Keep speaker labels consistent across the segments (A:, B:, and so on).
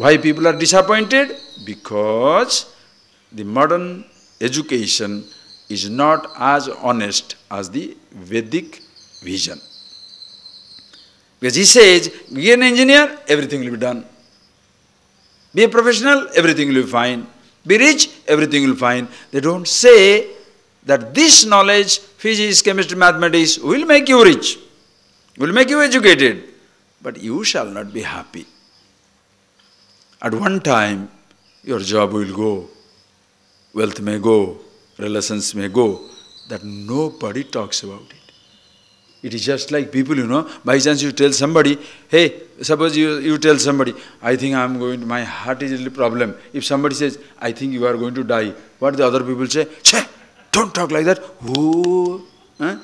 A: Why people are disappointed? Because the modern education is not as honest as the Vedic vision. Because he says, be an engineer, everything will be done. Be a professional, everything will be fine. Be rich, everything will be fine. They don't say that this knowledge, physics, chemistry, mathematics, will make you rich, will make you educated, but you shall not be happy. At one time, your job will go, wealth may go, relations may go, that nobody talks about it. It is just like people, by chance you tell somebody, hey, suppose you tell somebody, I think I am going to, my heart is a little problem. If somebody says, I think you are going to die, what the other people say? Che, don't talk like that. Who? Huh?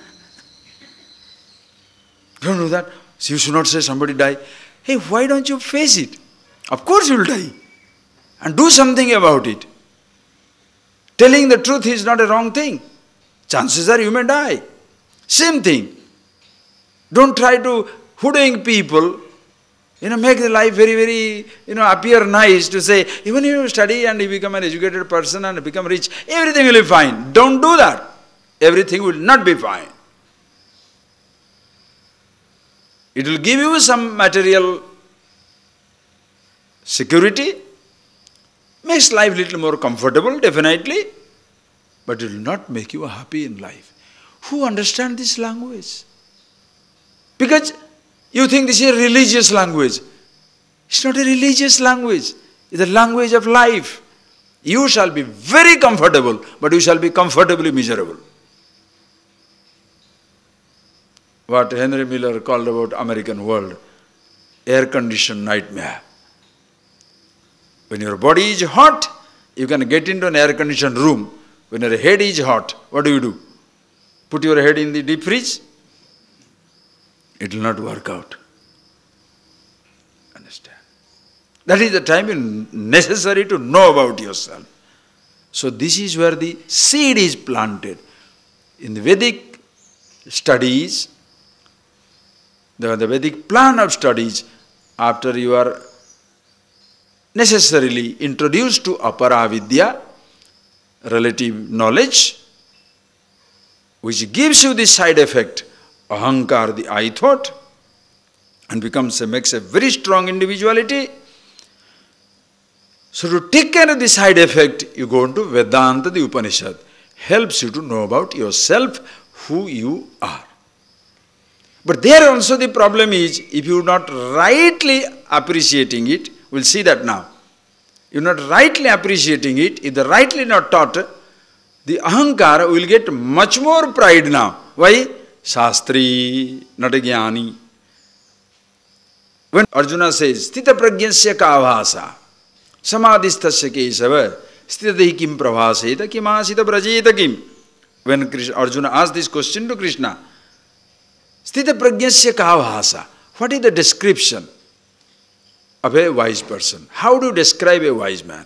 A: Don't do that. So you should not say somebody die. Hey, why don't you face it? Of course you will die. And do something about it. Telling the truth is not a wrong thing. Chances are you may die. Same thing. Don't try to hoodwink people, make the life very, very, appear nice to say, even if you study and you become an educated person and become rich, everything will be fine. Don't do that. Everything will not be fine. It will give you some material security, makes life a little more comfortable, definitely, but it will not make you happy in life. Who understands this language? Because you think this is a religious language. It's not a religious language. It's a language of life. You shall be very comfortable, but you shall be comfortably miserable. What Henry Miller called about American world, air-conditioned nightmare. When your body is hot, you can get into an air-conditioned room. When your head is hot, what do? Put your head in the deep freeze? It will not work out. Understand? That is the time necessary to know about yourself. So this is where the seed is planted. In the Vedic studies, the Vedic plan of studies, after you are necessarily introduced to aparavidya, relative knowledge, which gives you the side effect, ahankar, the I thought, and makes a very strong individuality. So to take care of the side effect, you go into Vedanta, the Upanishad, helps you to know about yourself, who you are. But there also the problem is, if you are not rightly appreciating it, we'll see that now. You're not rightly appreciating it, if they're rightly not taught, the ahankara will get much more pride now. Why? Shastri, not a jnani. When Arjuna says, Sthita pragyasya ka avhasa, samadhistasya kesava, sthitahi kim pravaseta, kim asita brajeta kim. When Arjuna asked this question to Krishna, Sthita pragyasya ka avhasa, what is the description of a wise person? How do you describe a wise man?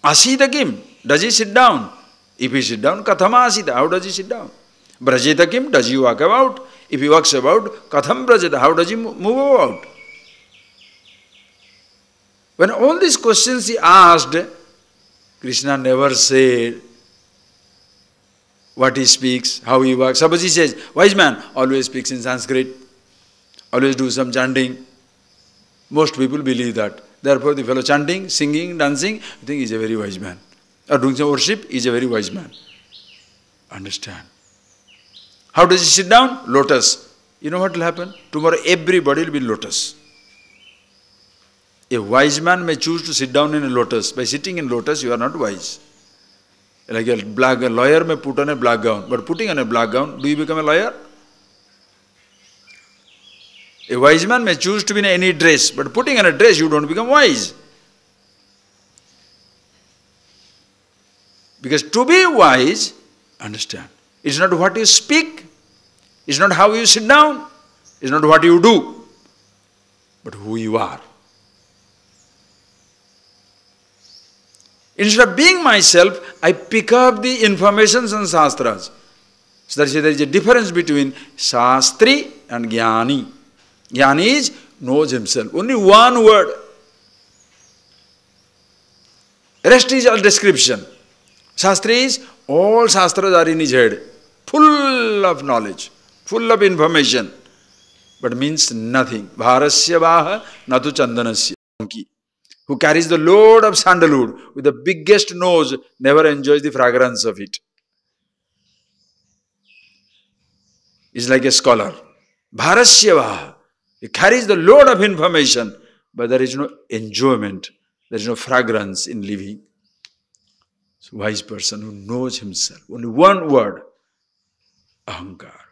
A: Asita kim, does he sit down? If he sit down, kathama asita, how does he sit down? Brajeta kim, does he walk about? If he walks about, katham brajeta, how does he move about? When all these questions he asked, Krishna never said what he speaks, how he walks. Suppose he says, wise man always speaks in Sanskrit, always do some chanting. Most people believe that. Therefore, the fellow chanting, singing, dancing, I think he's a very wise man. Or doing some worship, he's a very wise man. Understand? How does he sit down? Lotus. You know what will happen? Tomorrow everybody will be lotus. A wise man may choose to sit down in a lotus. By sitting in lotus, you are not wise. Like a lawyer may put on a black gown. But putting on a black gown, do you become a lawyer? A wise man may choose to be in any dress. But putting on a dress, you don't become wise. Because to be wise, understand, it's not what you speak, it's not how you sit down, it's not what you do, but who you are. Instead of being myself, I pick up the informations and shastras. So there is a difference between shastri and jnani. Jnani knows himself. Only one word. Rest is all description. Shastra is, all Shastras are in his head, full of knowledge, full of information, but means nothing. Bharasya vaha natu chandanasya. Who carries the load of sandalwood with the biggest nose never enjoys the fragrance of it. Is like a scholar. Bharasya vaha. He carries the load of information, but there is no enjoyment, there is no fragrance in living. So wise person who knows himself, only one word, ahankar.